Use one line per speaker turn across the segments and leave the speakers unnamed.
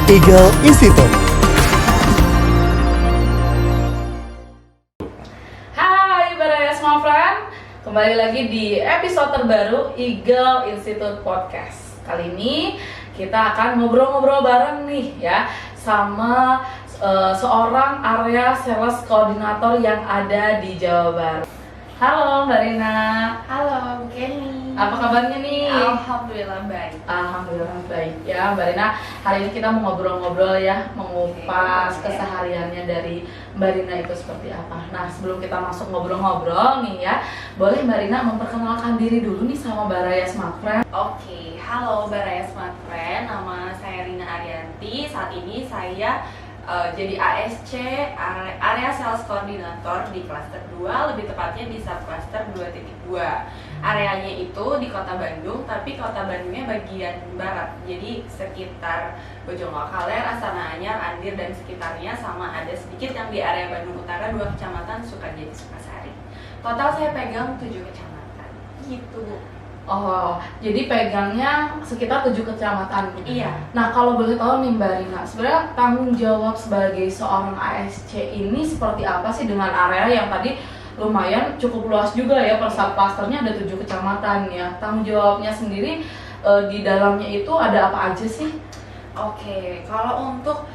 Eagle Institute.
Hai Baraya semua friend, kembali lagi di episode terbaru Eagle Institute Podcast. Kali ini kita akan ngobrol-ngobrol bareng nih ya sama seorang area sales koordinator yang ada di Jawa Barat. Halo Mbak Rina.
Halo Bu Kenny.
Apa kabarnya nih?
Alhamdulillah baik.
Alhamdulillah baik ya Mbak Rina. Hari ini kita mau ngobrol-ngobrol ya, mengupas kesehariannya dari Mbak Rina itu seperti apa. Nah sebelum kita masuk ngobrol-ngobrol nih ya, boleh Mbak Rina memperkenalkan diri dulu nih sama Baraya Smart Friend.
Oke, halo Baraya Smart Friend. Nama saya Rina Arianti. Saat ini saya jadi ASC Area Sales Koordinator di Klaster 2, lebih tepatnya di Subcluster 2.2. Areanya itu di Kota Bandung, tapi Kota Bandungnya bagian barat. Jadi sekitar Bojonggakaler, Astana Anyar, Andir dan sekitarnya, sama ada sedikit yang di area Bandung Utara, 2 kecamatan Sukajadi, Sukasari. Total saya pegang 7 kecamatan. Gitu.
Oh, jadi pegangnya sekitar 7 kecamatan.
Iya.
Nah kalau boleh tahu nih Mbak Rina, sebenarnya tanggung jawab sebagai seorang ASC ini seperti apa sih dengan area yang tadi lumayan cukup luas juga ya, per subclusternya ada 7 kecamatan ya. Tanggung jawabnya sendiri di dalamnya itu ada apa aja sih?
Oke, kalau untuk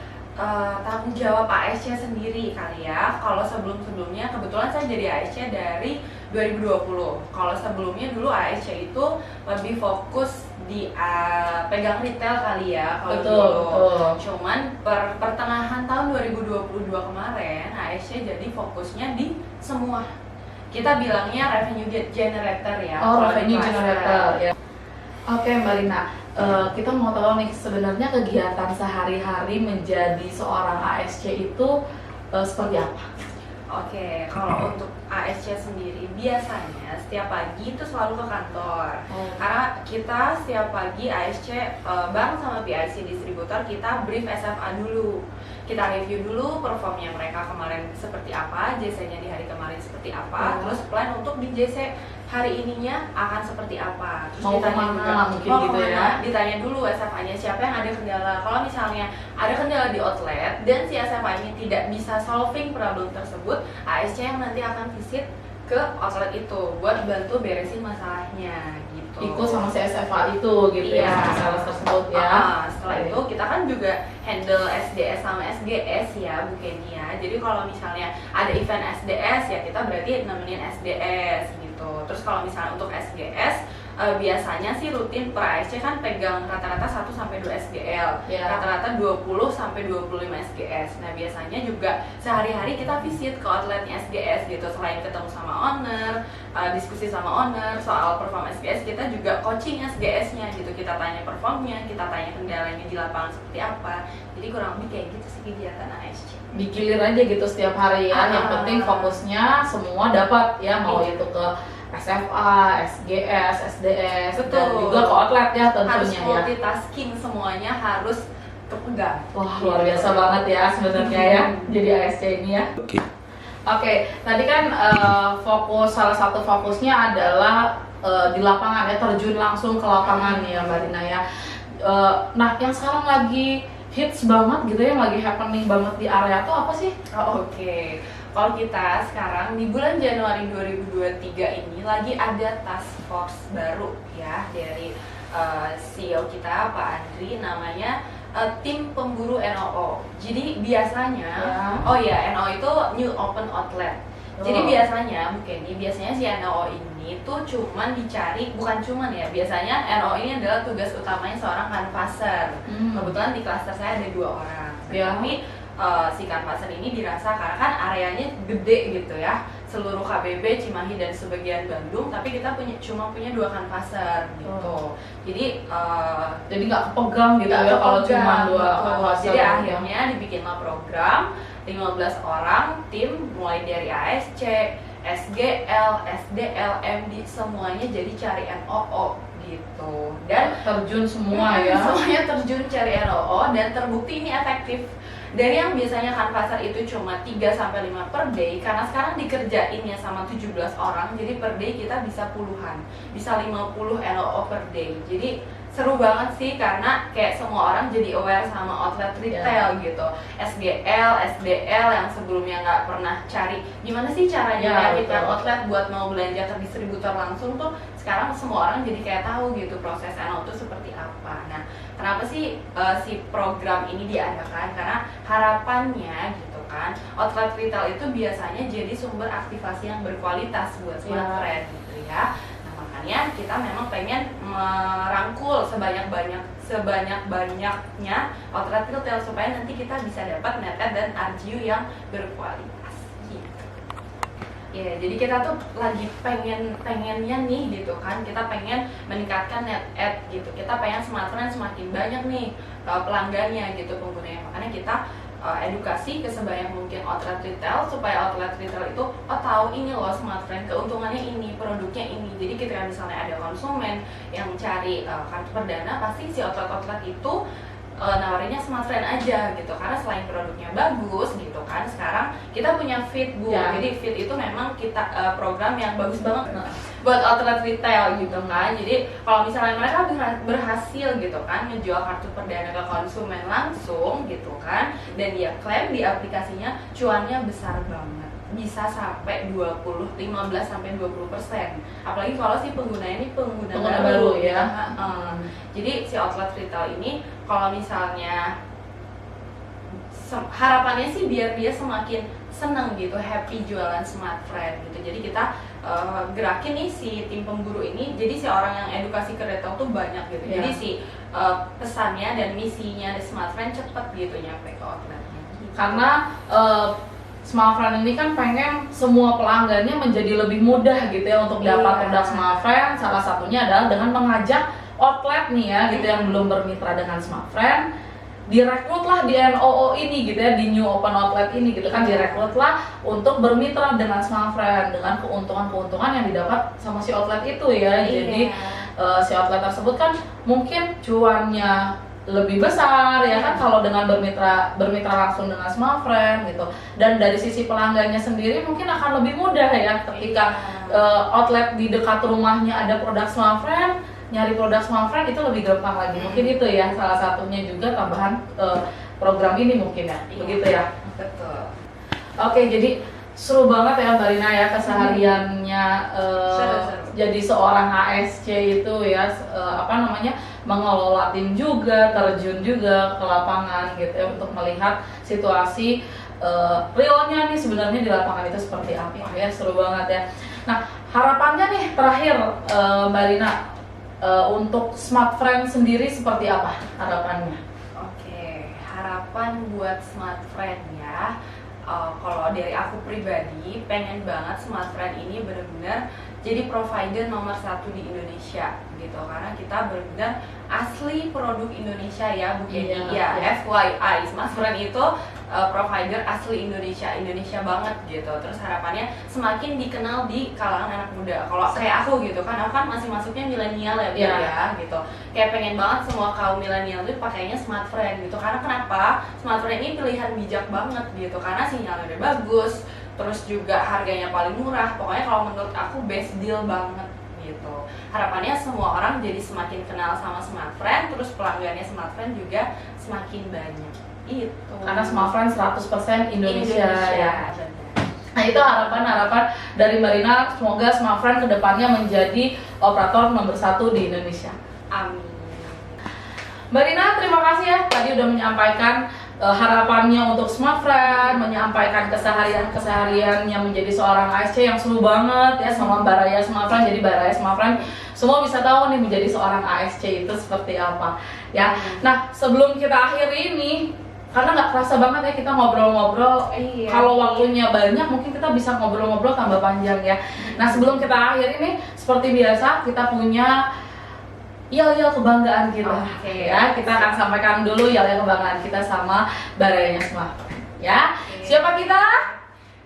tanggung jawab ASC sendiri kali ya. Kalau sebelum-sebelumnya kebetulan saya jadi ASC dari 2020. Kalau sebelumnya dulu ASC itu lebih fokus di pegang retail kali ya kalau
Betul.
Cuman pertengahan tahun 2022 kemarin ASC jadi fokusnya di semua. Kita bilangnya revenue generator ya.
Oh,
kalau
revenue
di cluster.
generator ya. Oke Mbak Rina, kita mau tahu nih sebenarnya kegiatan sehari-hari menjadi seorang ASC itu seperti apa?
Oke, kalau untuk ASC sendiri biasanya setiap pagi itu selalu ke kantor. Karena kita setiap pagi ASC bareng sama PIC distributor kita brief SFA dulu. Kita review dulu performnya mereka kemarin seperti apa, JC-nya di hari kemarin seperti apa, terus plan untuk di JC hari ininya akan seperti apa. Terus
Mau kemana mungkin gitu ya?
Ditanya dulu SFA-nya siapa yang ada kendala. Kalau misalnya ada kendala di outlet dan si SFA-nya tidak bisa solving problem tersebut, ASC yang nanti akan visit ke outlet itu buat bantu beresin masalahnya gitu.
Ikut sama si SFA itu gitu
Iya.
ya, sama sales tersebut ya.
Setelah itu kita kan juga handle SDS sama SGS ya Bu Kenny ya. Jadi kalau misalnya ada event SDS ya kita berarti nemenin SDS gitu. Terus kalau misalnya untuk SGS biasanya sih rutin per ASC kan pegang rata-rata 1-2 SGL, rata-rata 20-25 SGS. Nah biasanya juga sehari-hari kita visit ke outletnya SGS gitu. Selain ketemu sama owner, diskusi sama owner soal perform SGS, kita juga coaching SGS-nya gitu. Kita tanya performnya, kita tanya kendalanya di lapangan seperti apa. Jadi kurang lebih kayak gitu sih kegiatan ASC.
Digilir aja gitu setiap hari ya, yang penting fokusnya semua dapat ya, mau itu ke SFA, SGS, SDS, dan juga ke outlet ya tentunya
harus
ya.
multitasking semuanya harus kepegang.
Wah luar biasa banget ya sebenarnya ya jadi ASC ini ya. Oke, tadi kan salah satu fokusnya adalah di lapangan ya, terjun langsung ke lapangan ya Mbak Rina ya. Nah yang sekarang lagi hits banget gitu ya, yang lagi happening banget di area itu apa sih?
Oke. Kalau kita sekarang di bulan Januari 2023 ini lagi ada task force baru ya dari CEO kita Pak Andri, namanya tim pemburu NOO. Jadi biasanya, NOO itu New Open Outlet. Jadi biasanya mungkin biasanya si NOO ini tuh cuman dicari, bukan cuman ya, biasanya NOO ini adalah tugas utamanya seorang canvasser. Kebetulan di klaster saya ada 2 orang. Tapi si canvasser ini dirasa karena kan areanya gede gitu ya, seluruh KBB, Cimahi dan sebagian Bandung, tapi kita cuma punya 2 canvasser gitu. Jadi
nggak kepegang gitu ya kalau cuma 2 canvasser.
Jadi akhirnya dibikinlah program 15 orang tim mulai dari ASC, SGL, SDL, MD semuanya jadi cari NOO gitu. Dan
terjun semua ya.
Semuanya terjun cari NOO dan terbukti ini efektif. Dari yang biasanya canvasser itu cuma 3-5 per day, karena sekarang dikerjainnya sama 17 orang, jadi per day kita bisa puluhan, bisa 50 NOO per day. Jadi seru banget sih karena kayak semua orang jadi aware sama outlet retail gitu. SGL, SDL yang sebelumnya nggak pernah cari gimana sih caranya meyakinkan outlet buat mau belanja ke distributor langsung tuh, sekarang semua orang jadi kayak tahu gitu proses NO itu seperti apa. Nah, kenapa sih si program ini diadakan? Karena harapannya gitu kan, outlet retail itu biasanya jadi sumber aktivasi yang berkualitas buat Smart Friend gitu ya. Makanya kita memang pengen merangkul sebanyak-banyaknya outlet retail supaya nanti kita bisa dapat net ad dan RGU yang berkualitas gitu. Ya, jadi kita tuh lagi pengennya nih gitu kan, kita pengen meningkatkan net ad gitu. Kita pengen Smart Friend semakin banyak nih pelanggannya gitu, penggunanya. Makanya kita edukasi ke sebanyak mungkin outlet retail supaya outlet retail itu tahu ini loh Smart Friend, keuntungannya ini, produknya ini. Jadi ketika misalnya ada konsumen yang cari kartu perdana, pasti si outlet itu nawarinnya Smart Friend aja gitu, karena selain produknya bagus gitu kan, sekarang kita punya Fit Bu. Jadi Fit itu memang kita program yang bagus banget buat outlet retail gitu kan. Jadi kalau misalnya mereka berhasil gitu kan menjual kartu perdana ke konsumen langsung gitu kan, dan dia klaim di aplikasinya, cuannya besar banget, bisa sampai 15 sampai 20%. Apalagi kalau si penggunanya ini pengguna baru ya. Jadi si outlet retail ini kalau misalnya harapannya sih biar dia semakin seneng gitu, happy jualan Smart Friend gitu. Jadi kita gerakin nih si tim pemburu ini, jadi si orang yang edukasi ke retail tuh banyak gitu. Jadi si pesannya dan misinya di Smart Friend cepet gitu nyampe ke outletnya gitu.
Karena Smart Friend ini kan pengen semua pelanggannya menjadi lebih mudah gitu ya untuk dapat produk Smart Friend. Salah satunya adalah dengan mengajak outlet nih ya gitu yang belum bermitra dengan Smart Friend, direkrutlah di NOO ini gitu ya, di New Open Outlet ini gitu kan, direkrutlah untuk bermitra dengan Smart Friend dengan keuntungan-keuntungan yang didapat sama si outlet itu ya. Jadi si outlet tersebut kan mungkin cuannya lebih besar ya kan kalau dengan bermitra langsung dengan Smart Friend gitu. Dan dari sisi pelanggannya sendiri mungkin akan lebih mudah ya ketika outlet di dekat rumahnya ada produk Smart Friend, nyari produk Smart Friend itu lebih gampang lagi. Mungkin itu ya salah satunya juga tambahan program ini mungkin ya. Begitu ya.
Betul.
Oke, jadi seru banget ya Mbak Rina ya kesehariannya jadi seorang ASC itu ya, mengelola tim juga, terjun juga ke lapangan gitu ya untuk melihat situasi realnya nih sebenarnya di lapangan itu seperti apa ya. Seru banget ya. Nah, harapannya nih terakhir Mbak Rina, untuk Smart Friend sendiri seperti apa harapannya?
Oke, harapan buat Smart Friend ya. Kalau dari aku pribadi pengen banget Smart Friend ini benar-benar jadi provider nomor 1 di Indonesia gitu, karena kita benar-benar asli produk Indonesia ya Bu Kenny. FYI Smart Friend itu provider asli Indonesia banget gitu. Terus harapannya semakin dikenal di kalangan anak muda. Kalau kayak aku gitu kan, aku kan masih masuknya milenial ya Bu ya gitu. Kayak pengen banget semua kaum milenial itu pakainya Smart Friend gitu. Karena kenapa? Smart Friend ini pilihan bijak banget gitu, karena sinyalnya udah bagus, terus juga harganya paling murah. Pokoknya kalau menurut aku best deal banget gitu. Harapannya semua orang jadi semakin kenal sama Smart Friend, terus pelanggannya Smart Friend juga semakin banyak. Itu.
Karena Smart Friend 100% Indonesia ya. Nah, itu harapan dari Mbak Rina, semoga Smart Friend kedepannya menjadi operator nomor 1 di Indonesia.
Amin.
Mbak Rina, terima kasih ya tadi udah menyampaikan harapannya untuk Smart Friend, menyampaikan kesehariannya menjadi seorang ASC yang seru banget ya sama Baraya Smart Friend. Jadi Baraya Smart Friend semua bisa tahu nih menjadi seorang ASC itu seperti apa ya. Nah, sebelum kita akhiri ini, karena nggak kerasa banget ya kita ngobrol-ngobrol. Kalau waktunya banyak mungkin kita bisa ngobrol-ngobrol tambah panjang ya. Nah, sebelum kita akhiri nih, seperti biasa kita punya yel-yel kebanggaan kita. Ya, kita akan sampaikan dulu yel-yel kebanggaan kita sama Barayanya Smart Friend ya. Siapa kita?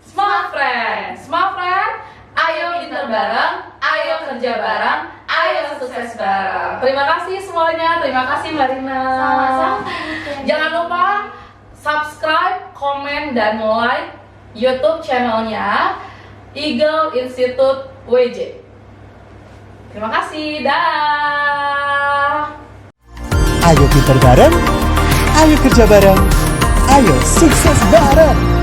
Smart Friend. Smart Friend, ayo pinter bareng, ayo kerja bareng, ayo sukses bareng. Terima kasih semuanya, terima kasih Mbak Rina.
Sama-sama.
Jangan lupa subscribe, komen, dan like YouTube channelnya Eagle Institute WJ. Terima kasih, dah.
Ayo pinter bareng, ayo kerja bareng, ayo sukses bareng.